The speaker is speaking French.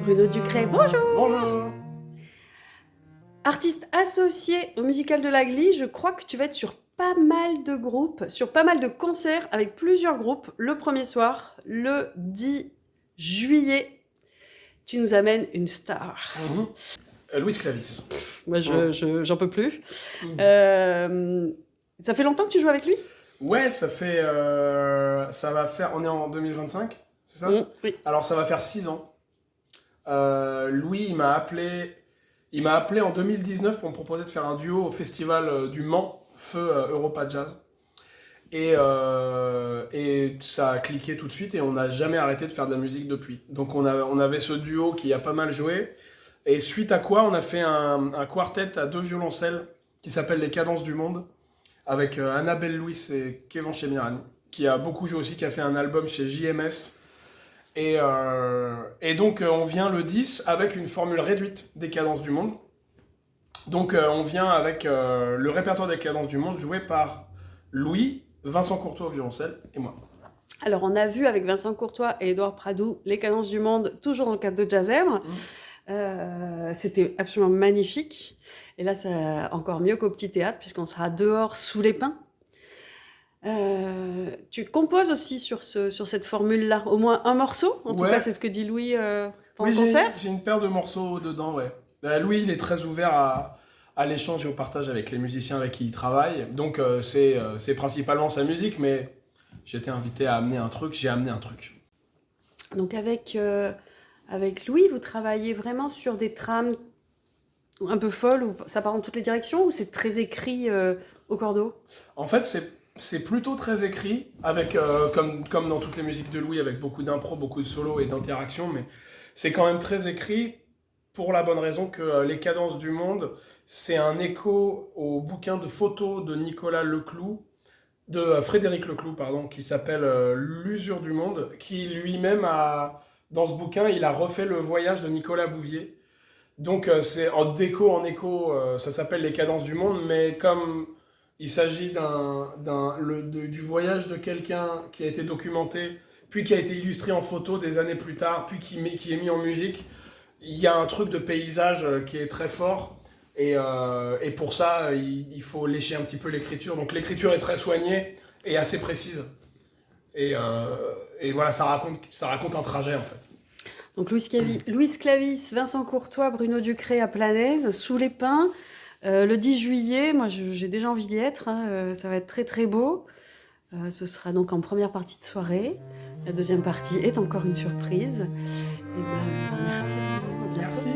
Bruno Ducret, bonjour. Bonjour. Artiste associé au musical de la Glee, je crois que tu vas être sur pas mal de groupes, sur pas mal de concerts avec plusieurs groupes le premier soir, le 10 juillet. Tu nous amènes une star. Louis Clavis. Moi, j'en peux plus. Mhm. Ça fait longtemps que tu joues avec lui? Ouais, ça fait. Ça va faire. On est en 2025, c'est ça? Oui. Alors, ça va faire 6 ans. Louis, il m'a appelé. Il m'a appelé en 2019 pour me proposer de faire un duo au festival du Mans, Feu Europa Jazz. Et ça a cliqué tout de suite et on n'a jamais arrêté de faire de la musique depuis. Donc on avait ce duo qui a pas mal joué. Et suite à quoi, on a fait un quartet à 2 violoncelles qui s'appelle Les Cadences du Monde, avec Annabelle Louis et Kevin Chemirani, qui a beaucoup joué aussi, qui a fait un album chez JMS. Et donc on vient le 10 avec une formule réduite des Cadences du Monde. Donc on vient avec le répertoire des Cadences du Monde joué par Louis, Vincent Courtois au violoncelle et moi. Alors, on a vu avec Vincent Courtois et Édouard Pradou les Cadences du Monde, toujours dans le cadre de Jazzèbre. C'était absolument magnifique. Et là, c'est encore mieux qu'au petit théâtre, puisqu'on sera dehors sous les pins. Tu composes aussi sur cette formule-là, au moins un morceau. En tout Ouais. cas, c'est ce que dit Louis pendant Oui, le concert. j'ai une paire de morceaux dedans, ouais. Louis, il est très ouvert à l'échange et au partage avec les musiciens avec qui il travaille. Donc c'est principalement sa musique, mais j'étais invité à amener un truc, j'ai amené un truc. Donc, avec Louis, vous travaillez vraiment sur des trames un peu folles, où ça part dans toutes les directions, ou c'est très écrit au cordeau? En fait, c'est plutôt très écrit, avec, comme dans toutes les musiques de Louis, avec beaucoup d'impro, beaucoup de solos et d'interactions, mais c'est quand même très écrit pour la bonne raison que Les Cadences du Monde, c'est un écho au bouquin de photos de Nicolas Leclou, de Frédéric Leclou, pardon, qui s'appelle L'usure du monde, qui lui-même a, dans ce bouquin, il a refait le voyage de Nicolas Bouvier. Donc c'est d'écho en écho, ça s'appelle Les Cadences du Monde, mais comme il s'agit du voyage de quelqu'un qui a été documenté, puis qui a été illustré en photo des années plus tard, puis qui est mis en musique, il y a un truc de paysage qui est très fort. Et pour ça, il faut lécher un petit peu l'écriture. Donc l'écriture est très soignée et assez précise. Et voilà, ça raconte un trajet en fait. Donc Louis Clavis, Vincent Courtois, Bruno Ducret à Planaise, sous les pins, le 10 juillet. Moi, j'ai déjà envie d'y être, hein, ça va être très très beau. Ce sera donc en première partie de soirée. La deuxième partie est encore une surprise. Et ben, merci. À bientôt. Merci.